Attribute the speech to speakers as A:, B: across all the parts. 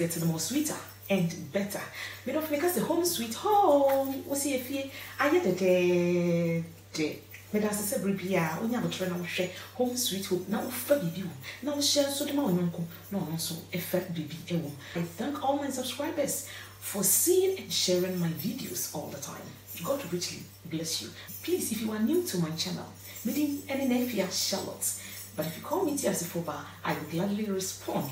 A: getting more sweeter and better. Me don't make us a home sweet home. We see if you I get the day. Me that's the bria. Onya botre na share home sweet home. Now for baby. Now share so the ma onyanko. No so effect baby ewo. I thank all my subscribers for seeing and sharing my videos all the time. God richly bless you. Please, if you are new to my channel, meeting any nephew Charlotte. But if you call me Tiasifoba, I will gladly respond.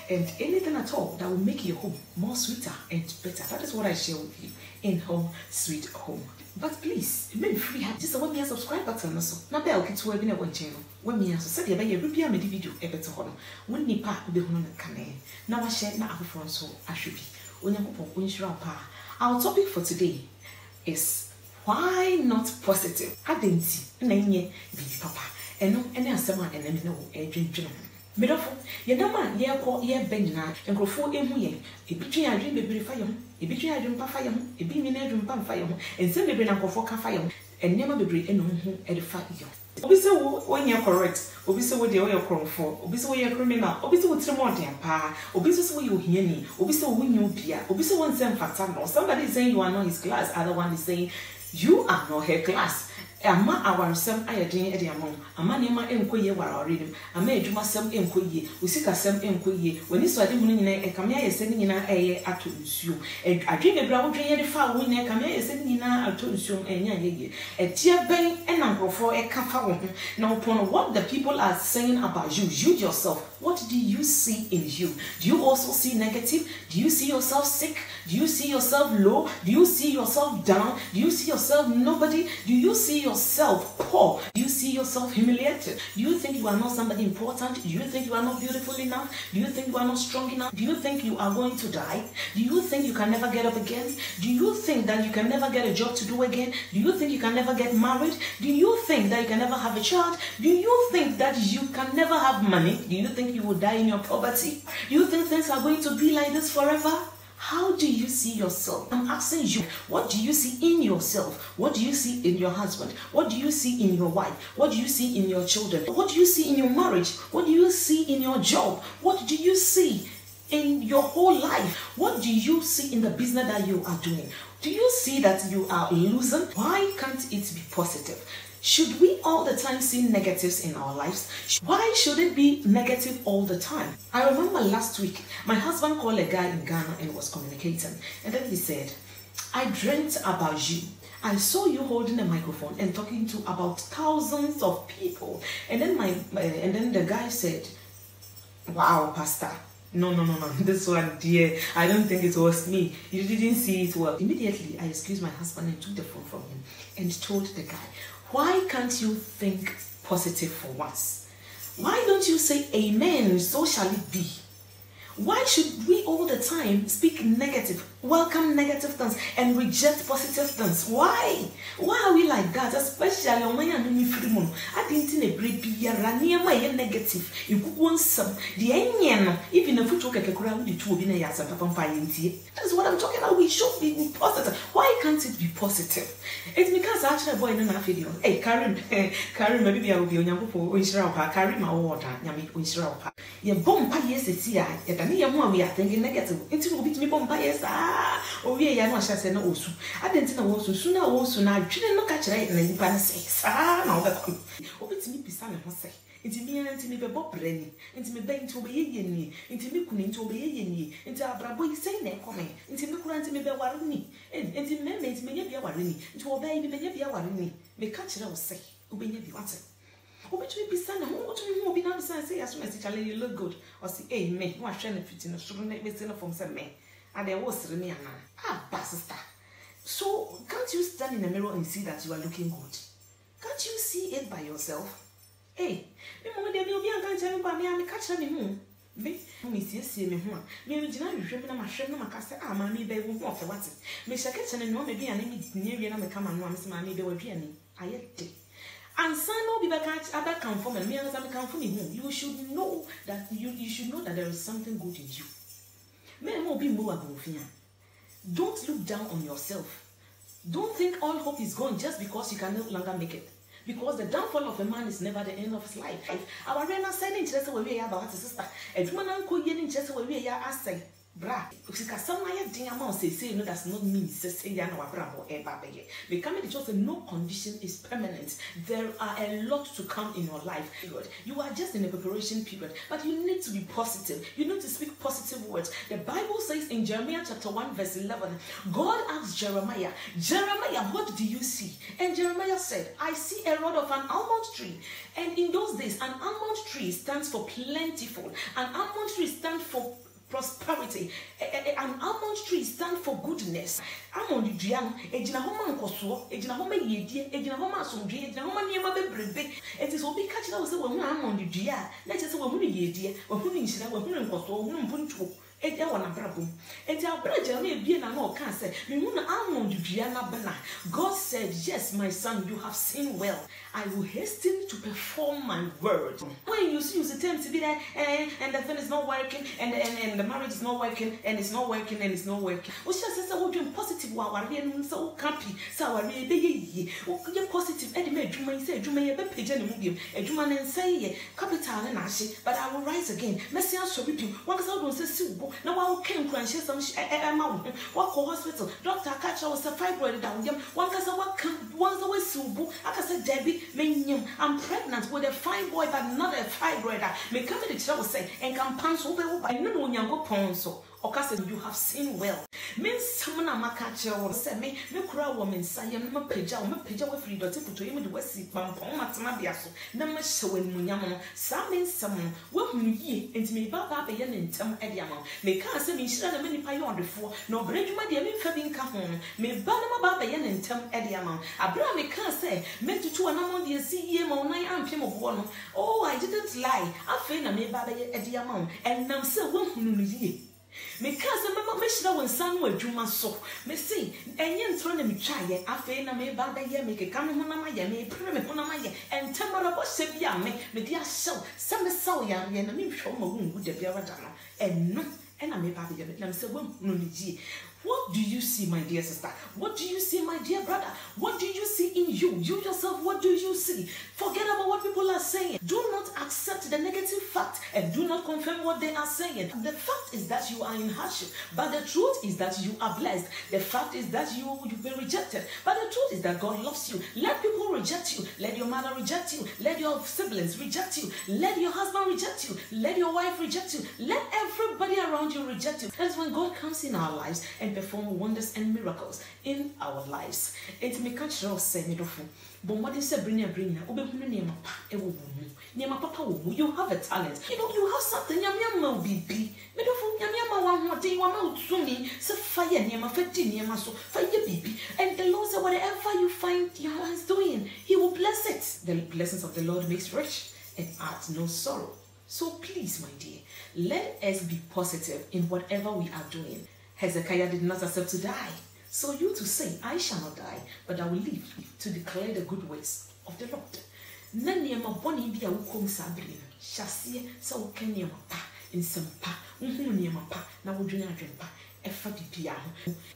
A: And anything at all that will make your home more sweeter and better. That is what I share with you in Home Sweet Home. But please, maybe free just one me subscribe button also. Now bell kit to be one channel. When me so said you be a video a better home. When ni pa be hono kane. Now I share na afro so ashobi. Onyankopon unshira pa. Our topic for today is why not positive? Adenti na nye bibi papa. Eno ene asema ene no edwendwene. Medofo ye dama ye ko ye benjina enkrofo ehu ye ebitwe adwe bebre fa ye ho ebitwe adwe mpa fa ye ho ebi nyina adwe mpa fa ye ho ense bebre na nkrofo ka fa ye ho enema bebre eno ho e de fa ye obi se wo onye correct obi se wo de wo ye kromfo obi se wo ye criminal obi se wo trimo den pa obi se wo ye ohiani obi se wo nyi obia obi se wo nsem fata no. Somebody is saying you are not his class, other one is saying you are not her class. Ama awarsam ayedin ede amon ama nema enkoye wararedim ama edwuma sam enkoye usika sam enkoye woni so ade hunu nyina ekame ayese ni nyina eye ato nsuo adwe bebra wo dwen ye de fa wo nyina ekame ayese ni nyina ato nsuo enya yeye etie ben ena nkrofo ekafa wo ho na upon what the people are saying about you, you yourself, what do you see in you? Do you also see negative? Do you see yourself sick? Do you see yourself low? Do you see yourself down? Do you see yourself nobody? Do you see yourself poor? Do you see yourself humiliated? Do you think you are not somebody important? Do you think you are not beautiful enough? Do you think you are not strong enough? Do you think you are going to die? Do you think you can never get up again? Do you think that you can never get a job to do again? Do you think you can never get married? Do you think that you can never have a child? Do you think that you can never have money? Do you think you will die in your poverty? Do you think things are going to be like this forever? How do you see yourself? I'm asking you, what do you see in yourself? What do you see in your husband? What do you see in your wife? What do you see in your children? What do you see in your marriage? What do you see in your job? What do you see in your whole life? What do you see in the business that you are doing? Do you see that you are losing? Why can't it be positive? Should we all the time see negatives in our lives? Why should it be negative all the time? I remember last week, my husband called a guy in Ghana and was communicating. And then he said, I dreamt about you. I saw you holding a microphone and talking to about thousands of people. And then the guy said, wow, Pastor. No. This one, dear, I don't think it was me. You didn't see it well. Immediately, I excused my husband and took the phone from him and told the guy, why can't you think positive for once? Why don't you say amen, so shall it be? Why should we all the time speak negative, welcome negative things, and reject positive things? Why? Why are we like that? Especially on my freedom. I didn't in a great negative. You could want some the onion, even if we talk like a crowd, you two in a yas and that's what I'm talking about. We should be positive. Why can't it be positive? It's because actually boy in a video. Hey, Karen, maybe I will be on your book, carry my water, Yami, Winsrapa. Your bomb yes, it's here. We are thinking negative. It's will be to me bombay. Oh, yeah, no, shall say no. I didn't know also sooner also now. Didn't look at it and then say, now that it's me, Pisana, say. Into me and into me, Bob Brenny, into me, bang to be ye, into me, couldn't to be ye, into our brabo saying that coming, into me, grant me, be warning, and into me, may be a warning, into obey me, may be a warning, may catch it, I will say, obey me, what? What to be son? What to be more be now? Say as soon as you look good, or say, hey, me, who are trying to fit in a student from some me, and there was Remiana. Ah, Pastor. So, can't you stand in the mirror and see that you are looking good? Can't you see it by yourself? Hey, me, Mamma, there will be a can't tell me by me, I'm a catcher me home. Me, see me home. Me, originally, you remember my shame, my cast, ah, mammy, they won't walk what's it. Miss Kitchen and no, maybe an image near you, and I'm a come and once, mammy, they were peony. I yet. And son will be back at come from and me as I'm come from home. You should know that you should know that there is something good in you. Men will be more above. Don't look down on yourself. Don't think all hope is gone just because you can no longer make it. Because the downfall of a man is never the end of his life. Our Rena said in Chester where we are about his sister. A woman uncle yen in Chester where we are say. Bra, because somewhere dear amount say no, does not mean say ya no abrabo eba beye. We come to just say no condition is permanent. There are a lot to come in your life. God, you are just in a preparation period, but you need to be positive. You need to speak positive words. The Bible says in Jeremiah chapter 1 verse 11, God asked Jeremiah, what do you see? And Jeremiah said, I see a rod of an almond tree. And in those days, an almond tree stands for plentiful. An almond tree stands for prosperity. An almond tree stands for goodness. Almond tree, ejina homa nkoso, ejina homa yedie, ejina homa asomdwe, ejina homa niema bebrebe. It is obi catch that say we hu almond tree a, na che say we hu yedie, we hu nhyira, we hu nkoso, we hu mpuntuo. Edia wana brabum. Edia braja na ebie na no kan say, me hu na almond tree na bena. God said, yes, my son, you have seen well. I will hasten to perform my word. When you use the term to be there, and the thing is not working, and the marriage is not working, and it's not working, and it's not working. We just say we're doing positive. We're so happy. So we're positive. And the Juma say Juma be page and medium. A Juma and say capital and ashi, but I will rise again. Messi also with you. One cause I don't say so. Now I can crunch some amount. Walk hospital. Doctor catch was a fibroid down. One cause I walk once away subu. I can say Debbie. I'm pregnant with a fine boy, but not a fibroid. Me come to the church say, and can pants over by no yango ponso. Okase, you have seen well. Men summon a macacha or say me cry woman say I'm a page with free daughter to him with the West Pampon Matamabiaso. Number showing Munyamo, some someone will ye and me baba be in Tam Ediamo. May can't say me share many pie on the floor, no bridge my dear me coming home. May Banama Baba in Tam Ediamo. A bra me can't say, meant to an amount the CM on 9 ampere of one. Oh, I didn't lie. I feel a me Baba Ediamo, and now so won't ye. Because remember me shira when son we dwuma so me say enye ntro na me twaye afei na me ba ba ye me keka me honama ye me pre me honama ye entemara bo se bia me dia hyew se me saw ya na me hwo ma hu da bia wada no enno ena me ba ba ye na me say won no ni ji. What do you see, my dear sister? What do you see, my dear brother? What do you see in you? You yourself, what do you see? Forget about what people are saying. Do not accept the negative fact and do not confirm what they are saying. The fact is that you are in hardship, but the truth is that you are blessed. The fact is that you've been rejected, but the truth is that God loves you. Let people reject you. Let your mother reject you. Let your siblings reject you. Let your husband reject you. Let your wife reject you. Let everybody around you reject you. That is when God comes in our lives and perform wonders and miracles in our lives. It may catch us saying it. But what is a bring you have a talent. You have something. Yama bibi. So fire fire bibi. And the Lord said, whatever you find your hands doing, He will bless it. The blessings of the Lord makes rich and adds no sorrow. So please, my dear, let us be positive in whatever we are doing. Hezekiah did not accept to die. So you to say, I shall not die, but I will live to declare the good works of the Lord. Nanyama boni bia wukom sabri shasie sa wokanyama pa insampa nhuniama pa na wodwena adwempa efa bibia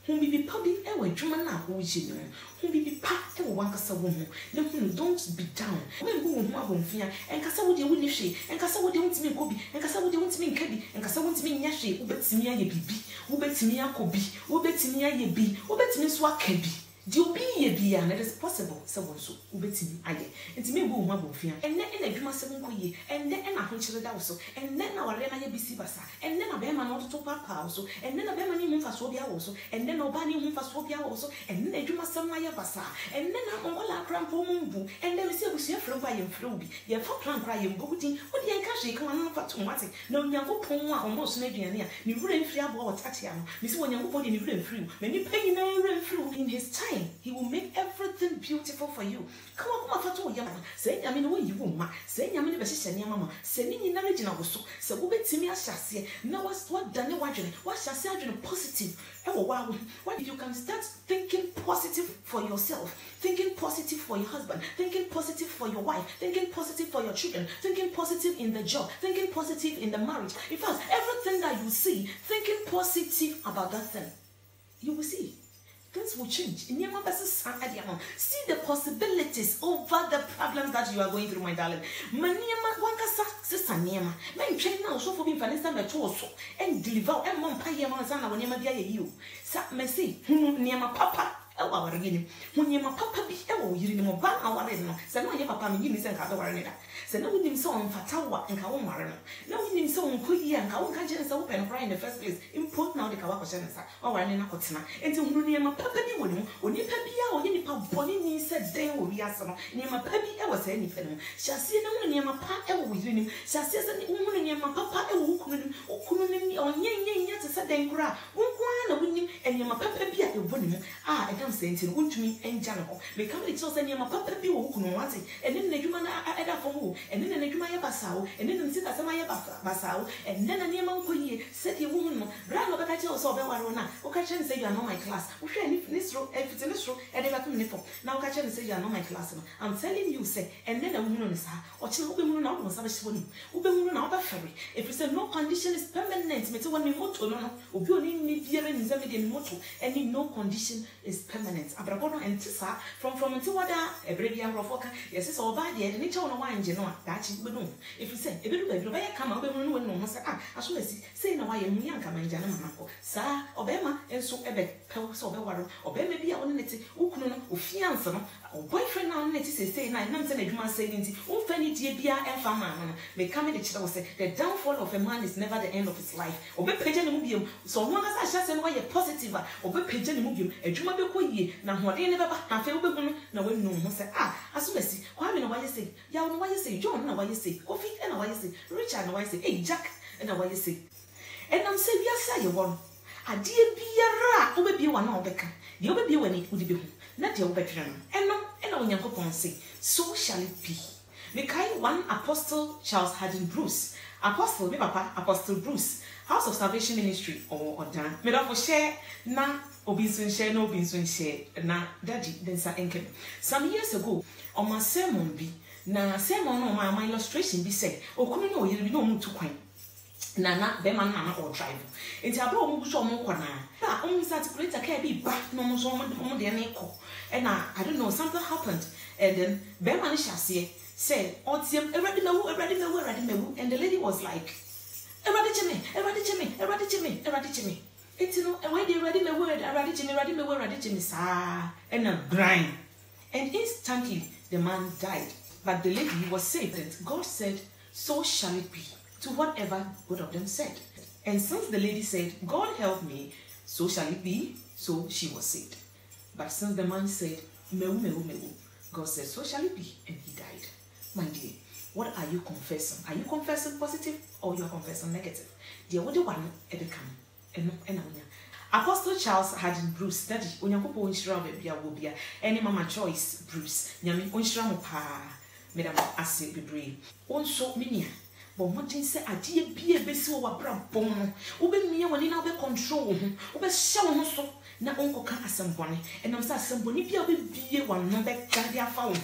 A: ho bibi pa bi e wadwuma na ho gye no ho bibi pa e wo wankasa wo ho na hunu don't be down membu wo ho abonfia enkasa wo de wo ni hwe enkasa wo de wontimi nkobi enkasa wo de wontimi nkabi enkasa wontimi nya hwe wobetimi aye bibi wobetimi akobi wobetimi aye bi wobetimi so akabi di obi ye bia na it is possible se won so wobetimi aye ntimi bu ho abonfia enne na adwuma se nkoye enne na ahonkyere da wo so enne na ware na ye bisi basa enne na be ma na ototo papa wo so enne na be ma ni hu faso bia wo so enne na oba ni hu faso bia wo so enne na adwuma se na ye basa enne na mongola krampo mumbu enne me se busua frem kwa ye mfre obi ye fa plan kra ye mbogudin wo de enka hwe kan na fa tomate na onyankopon a omo so na aduane a ni wura mfiri abo wo tatia no me se onyankopon de ni wura mfiri me ni panyi na wura mfiri in his time. He will make everything beautiful for you. Come on, fatu yama. Say nyame no yi wo ma. Say nyame no be hye ne mama. Say ni nyina regina wo so. Say wo betimi ahyase. Na what dane wadwene. What hyase adwene positive. E wo wa wo. When you can start thinking positive for yourself, thinking positive for your husband, thinking positive for your wife, thinking positive for your children, thinking positive in the job, thinking positive in the marriage. In fact, everything that you see, thinking positive about that thing, you will see. things will change. See the possibilities over the problems that you are going through, my darling. And deliver and papa. Ewa warigini munye mapapa bi ewa yiri mo ba aware no se no ye papa me yimi se nka do ware ne da se no winim se on fatawa nka wo ware no na winim se on koyi nka wo nka je se wo pen cry in the first place import now de ka wa ko se nsa o ware ne na kotena enti hunu ne mapapa bi woni oni pa bi a o ye nipa boni ni se den wo wi ase no ne mapapa bi ewa se ni fe no hyase ne hunu ne mapa ewa yiri nim hyase se ne hunu ne mapapa ewa ukunu ne onye te se den kura unkwa na winim ene mapapa bi a ewo ne mu I'm saying to me and Jano. Me come to tell me my papa be who can want it, and then the human ada for who, and then the Jumaya Basao, and then sit as a Maya Basao, and then a near Moncoye said the woman, Brand of a catch or so Bewarona, or catch and say you are not my class. Who shall if this row, if it's in this row, and if I now catch and say you are not my class. I'm telling you, say, and then a woman is her, or chill women out was a swim, Ubemun out of ferry. If you say no condition is permanent, me to one me moto, no, Ubi me beer and Zamidian moto, and no condition is permanent. Abragono and Tissa from until what a brave young rofoka, yes, it's all bad yet, and each one wine, Genoa, that's it. If you say, if you come out, when no one as well as say, no, I am young, come and Janamako, Sa, Obama, and so Ebek, Pels of the Warren, or maybe I want to Ukuno, or fiance, or boyfriend now, let us say, 9 months and a human saying, oh, Fanny, dear, and farmer, may come in the child say, the downfall of a man is never the end of his life, or be pagan mubium, so long as I just say, why a positive, or be pagan mubium, a Juma. Now, what they never have feel no one no say, as soon as why you know why you say, yeah, why you say, John, why you say, Coffee, and why you say, Richard, why you say, hey, Jack, and why you say, and I'm saying, yes, I won. A dear be a rat, will be one of the car. The other be when it would be not your veteran, and no, and on your coupon say, so shall it be. The kind one Apostle Charles Haddon Bruce, Apostle, me papa, Apostle Bruce, House of Salvation Ministry, or Dan, made up for share, na. Obinsun share no Obinsun share na daddy then sa enkem. Some years ago, on my sermon be na sermon on my illustration be said, okunu no yiri no mu to kwan. Na be man na or drive. Enti abro mu so mo kwana. Na start create a car be back no mo so mo de na eko. And I don't know, something happened, and then be man shase said, "Otiem eradi mewu," and the lady was like, "Eradi cheme." It's no, and when they ready my word, I ready to me, sir, and a grind. And instantly the man died. But the lady was saved. And God said, so shall it be, to whatever both of them said. And since the lady said, God help me, so shall it be, so she was saved. But since the man said, mewu, God said, so shall it be, and he died. My dear, what are you confessing? Are you confessing positive or you are confessing negative? Dear, what do you want to become? Apostle Charles Haddon Bruce, Daddy, Onyakopo Unshira Bia, any Mama Joyce Bruce, Yami Unshira Mopa, Madam Asi Bibre, also Minia, but what did say a dear be a vessel of Brabon, Ube me when in our control, Ube show no so, na uncle can assembly, and I'm somebody be a one no back cardia found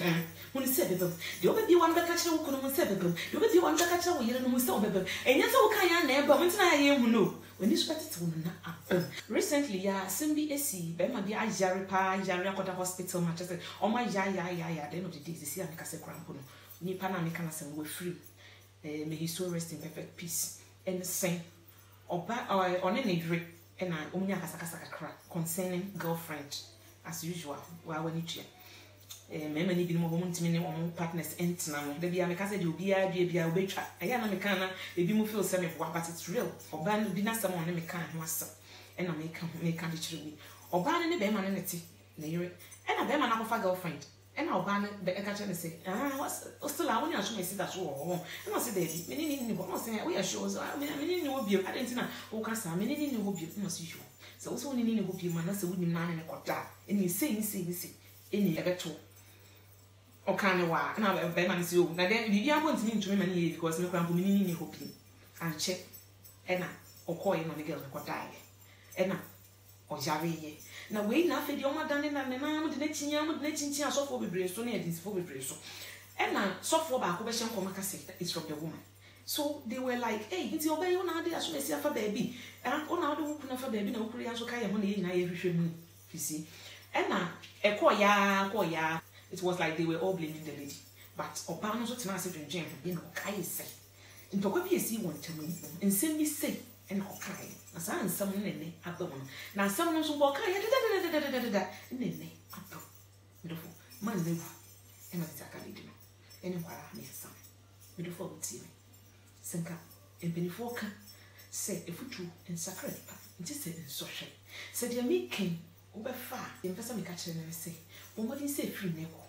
A: when he said the other be one back catcher who couldn't say the other be one back catcher who saw the and yes, okay, I but when I am no. When this started to happen recently, Simbi AC, Bema be a Jaripa Hospital, Manchester, oh my ya, the end of the day, the sea and Cassa Crampono, Nipana Mechanism were free. May his soul rest in perfect peace. And the same, or on any drink, and I only has a crack concerning girlfriend, as usual, while when you Memany be more woman to me or partners ent now. The be a mecassa do be a witch. I am a mechana, the be more feel some of what, but it's real. Or ban dinner someone and mechan was and I make candy or ban any beman in it. And a beman of a girlfriend. And I'll ban the catcher and say, what's still I want to see that's all. And I said, meaning, we are sure. I mean, you will be, I didn't know, oh, Cassa, meaning you will be, must you. So also only need to be man, as a wooden man in a quarter. And you say, in the two. Or kind of why, and I'll be man is you. Now then, you are going to mean to me because no one will mean you hoping. And check, Enna, or call him on the girl who die. Enna, or Javi. Now, wait, nothing, you're not done in the man with the netting so for the brace, so near this for the brace. Enna, soft for back, question for Macassi is from the woman. So they were like, hey, it's your baby on our day as soon as you have a baby. And on our do for baby, no Korean so kind of money in I every You see? And now, it was like they were all blaming the lady. But Obama was not saying, you know, Kai say. In Tokopi, see one to me, and send me say, and Okai. As I am someone in the other one. Now, someone who walk, and then they up. Beautiful. Man, live. And I take a little. Anywhere I may some. Beautiful, see me. Senka, and Benifoka. Say, if we true and sacred, it is in social. Said your meat king. Ube far, the investor may catch and say, what do you say, free nego?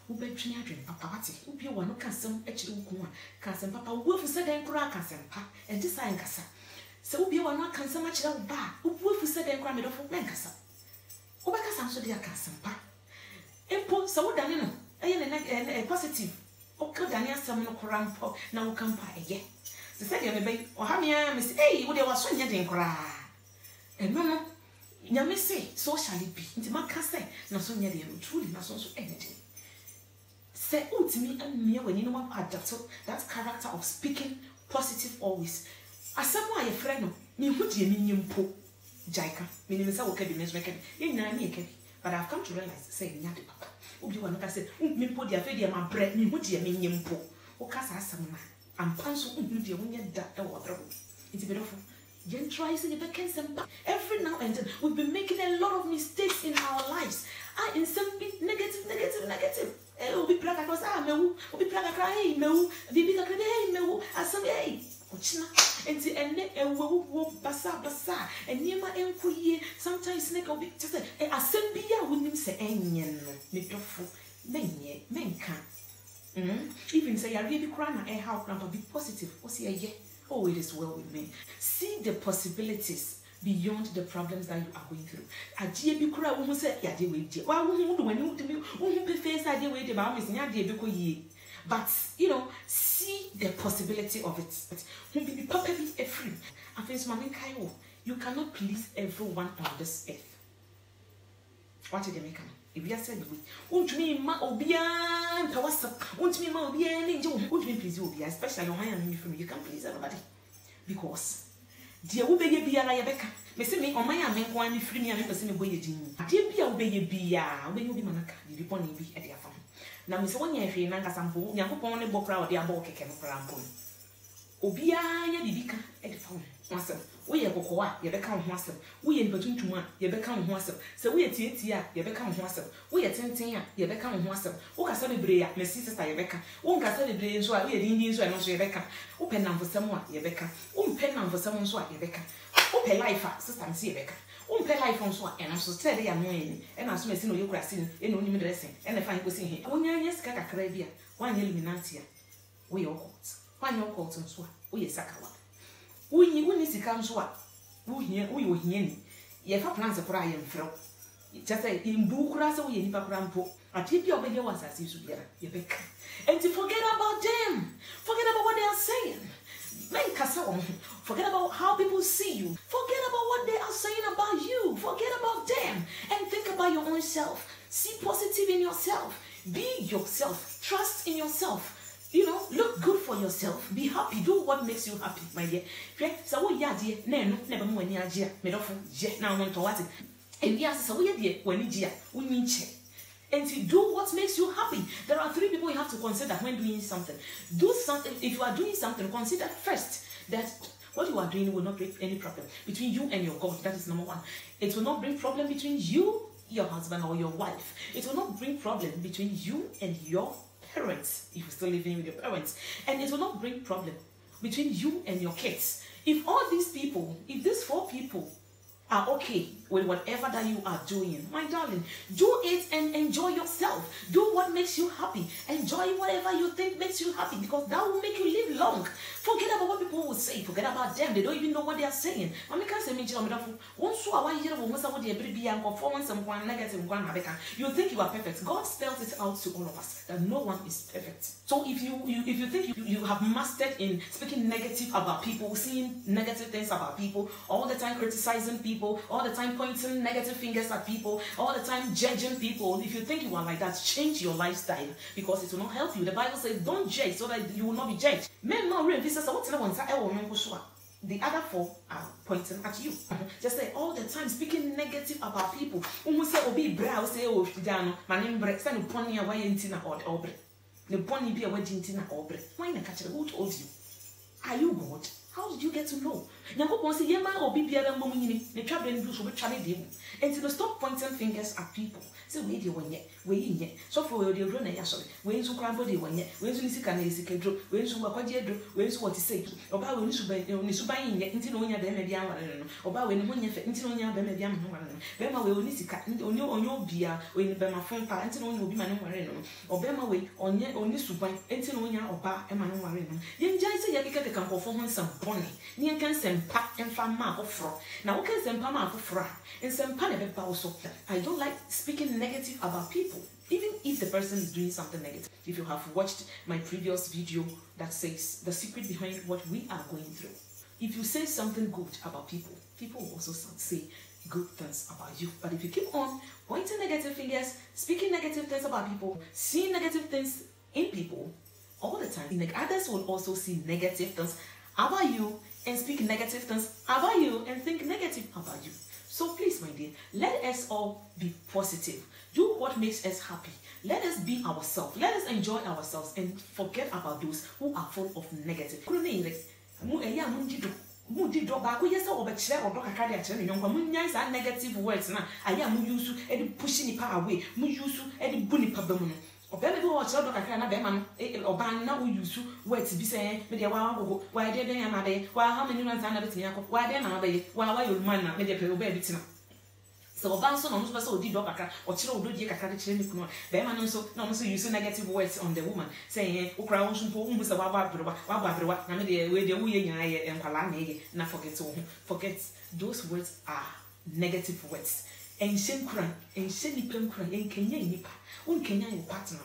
A: Ube dream, papa, ube one who can some actually can papa, wolf said and crack and pa, and this I cassa. So ube one who can so much out bar, wolf said and cram it off of Lancasa. Ube can so dear can pa. Empo, so done, a positive. O could Daniel some no cram po, now come by ye. The second baby, or how me, Miss A, would there was one yet and cry. And no. Nyame say, so shall it be. Nti maka say, na so nya de truly na so energy. Say ultimately and me when you know what adapt that character of speaking positive always. As someone a friend no, me hu die me nyimpo. Jaika, me ni say woka be me so e nyina me eke. But I've come to realize say nya de papa. Obi wa no ka say, me mpo dia fe dia ma bre, me hu die me nyimpo. O ka sa asam na. Ampa so hu die wo nya da e wo abro. It's beautiful. Every now and then, we've been making a lot of mistakes in our lives. In some negative. We'll be plaga across, we'll be plaga cry, mew, be cray, mew, as some day. And the basa, and near my enquiry, sometimes snake will be just a sembia wouldn't say, Enian, Mitofu, men can. Even say, I really cry, how grandpa be positive, or say, yeah. Oh, it is well with me. See the possibilities beyond the problems that you are going through. Adie bi kura wo say ya de we die. Wa wo do wani do me wo pe face adie we de ba wo ya de bi ko yi. But, you know, see the possibility of it. Who be papa bi free. Afenso mama kai wo. You cannot please everyone on this earth. What did they make? If you are saying we won't me ma obia tawasa won't me ma obia ni nje won't me please obia, especially when I am from you can please everybody because dear wo be ye bia na ye beka me say me on my am nko an free me am person me boye din dear bia wo be ye bia wo be ye obi manaka di pon bi e de afa na me say wonya hwe na nkasa mpo yakopon ne bokra wo de abo keke no kra mpo obia ya bibika e de fa wo we ye kokoa ye beka ho asem we ye nipatuntum a ye beka ho asem se we ye tietie a ye beka ho asem we ye tenten a ye beka ho asem wo kasa bebre a me sister ye beka wo kasa bebre nso a we ye din nso a no so ye beka wo pe namfosem a ye beka wo pe namfosem nso a ye beka wo pe life a sister nsi ye beka wo pe life nso a ena so tell ya no eni ena so mesi no ye kura sin ena oni mi dressing ena fa ko sin he wo nya nya sika kakra bi a wa nya luminati a we ye occult wa nya occult nso a we ye sakawa wuni sika nso a wuhie ni ye fa plans kura ye mfro just say imbu kura se wo ye nipa kura mpo ati bi obeye wasase su biara ye beka and to forget about them, forget about what they are saying. Forget about how people see you. Forget about what they are saying about you. Forget about them and think about your own self. See positive in yourself. Be yourself. Trust in yourself. You know, look good for yourself. Be happy. Do what makes you happy, my dear. So what ya dear? No, never more near dear. Made off jet now want to what it. And yes, so we dear when dear we need check. And to do what makes you happy. There are 3 people you have to consider when doing something. Do something. If you are doing something, consider first that what you are doing will not bring any problem between you and your God. That is number 1. It will not bring problem between you, your husband, or your wife. It will not bring problem between you and your parents, if you're still living with your parents. And it will not bring problem between you and your kids. If all these people, if these 4 people are okay with whatever that you are doing, my darling, do it and enjoy yourself. Do what makes you happy. Enjoy whatever you think makes you happy, because that will make you live long. Forget about what people will say. Forget about them. They don't even know what they are saying. You think you are perfect. God spells it out to all of us that no one is perfect. So if you think you have mastered in speaking negative about people, seeing negative things about people, all the time criticizing people, all the time pointing negative fingers at people, all the time judging people, if you think you are like that, change your lifestyle, because it will not help you. The Bible says don't judge so that you will not be judged. Men not real visitors, what's the one? the other 4 are pointing at you. Just say all the time speaking negative about people. Say obi bra say o fidano manim bre say no pony a why ntina obre. The pony be a wedding tina obre. Why na catch who told you? Are you God? How did you get to know? Nyankopon say yema obi biara mbom nyini ne twabre ndu so be twa ne dem. Enti stop pointing fingers at people. Say we dey wonye, we yin. So for we dey ro na ya sorry. We nsu krambo dey wonye, we nsu ni sika na esikedro, we nsu akwaje edro, we nsu what say. Oba we nsu ban ni su ban yin enti na onya be ma bia nware no. Oba we ni ho nya fe enti na onya be ma bia ma nware no. Be ma we oni sika onyo obia we ni be ma fon pa enti na onya obi ma ne nware no. Oba ma we oni su ban enti na onya oba e ma ne nware no. Yen jai say ya keke kan kofo ho nsam bone. Ni kan sempa emfa ma afofro. Na wo kan sempa ma afofro a ensempa na be ba wo so. I don't like speaking negative about people, even if the person is doing something negative. If you have watched my previous video that says the secret behind what we are going through, if you say something good about people, people will also say good things about you. But if you keep on pointing negative fingers, speaking negative things about people, seeing negative things in people all the time, others will also see negative things about you and speak negative things about you and think negative about you. So please, my dear, let us all be positive. Do what makes us happy. Let us be ourselves. Let us enjoy ourselves and forget about those who are full of negative. Negative words na aya mu use e push ni pa away mu use e bu ni pa bamu. Obebe bo watch do kakra na be ma no oban na wo use words bi say me de wa gogo wa de den ya na be wa ha me nuna na betimi akọ wa de na be wa yo man na me de pe obe bi tina. So oban so no so odi do kakra o kire ododie kakra de kire ni kunu be ma no so use negative words on the woman saying ukra wo so po umbu se wa ba abrewa na me de we de wo ye nya ye enkwala na ye na forget those words are negative words. And shen cry, and shen nipem cry, and Kenya nipa, Kenya your partner.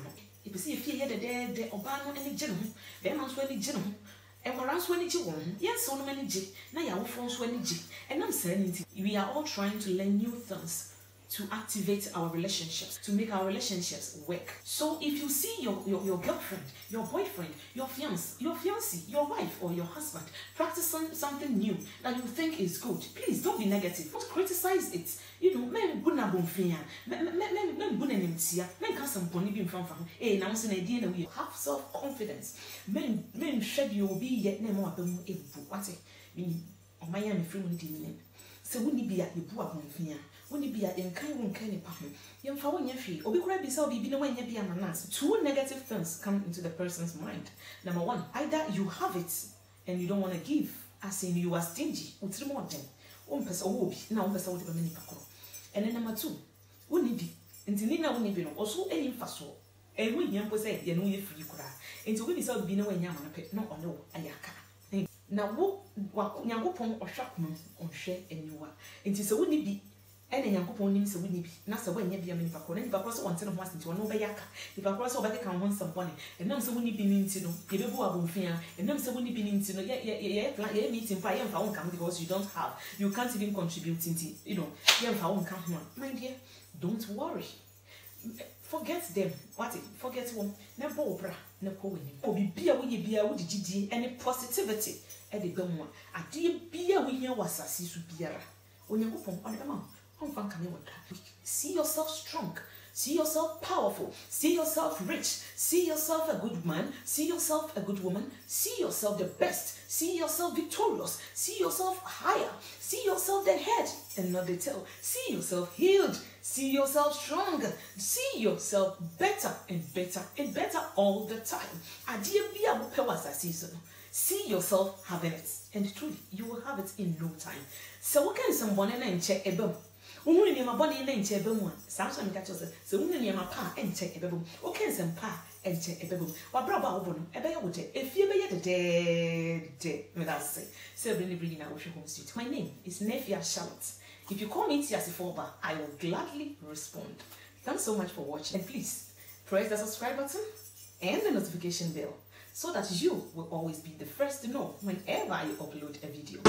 A: If you see if you hear the Obama any general, then I'm sweating general, and we're answering each one. Yes, so many G, now your phones when G, and I'm saying we are all trying to learn new things to activate our relationships, to make our relationships work. So if you see your girlfriend, your boyfriend, your fiancé, your wife or your husband practicing something new that you think is good, please don't be negative. Don't criticize it. You know, men buna bonfia, men buna nemtia, men can some boni bin from. Eh, now say na idea we have self-confidence. Men shed you be yet no more than a book. What it mean? On my own free money. So when you be at the book bonfia. When you be at the kind apartment, young for one year, or be crabby, so be no one be a manas. 2 negative things come into the person's mind. Number 1, either you have it and you don't want to give, as in you are stingy, with 3 more than 1 person will be now, and then number 2, wouldn't it be? Until Nina wouldn't be also any faso, and when young say, you know, if you could have, and so we saw be no one yaman pet, no or no, ayaka. Now, what Yangopon or Shackman on share and you are, and so wouldn't it be? And then Yankopon names a winnie be, Nasa when you be a minipacon, and if I cross one ten of once into no bayaka, if I cross over the can want some money, and then so when you be into no, give a boa fear, and then so when you be into no, yeah, meeting fire and found come because you don't have, you can't even contribute into, you know, yeah, found come on. My dear, don't worry. Forget them. What? Forget one. Never opera, no poem. Or be a way be a would GD any positivity at the Belmont. I dear be a winner was a sisu biara. When you go on the mouth. See yourself strong, see yourself powerful, see yourself rich, see yourself a good man, see yourself a good woman, see yourself the best, see yourself victorious, see yourself higher, see yourself the head and not the tail, see yourself healed, see yourself stronger, see yourself better and better and better all the time. See yourself having it, and truly you will have it in no time. So what can someone and check a bum? Only near my body and check a bum. Samson catches so only near my pa and check a bum. Okay, some pa and check a bum. What brother open a bear would if you be a dead, without say. So really bringing out your home street. My name is Nefia Charlotte. If you call me Tiasifoba, I will gladly respond. Thanks so much for watching. And please press the subscribe button and the notification bell, so that you will always be the first to know whenever I upload a video.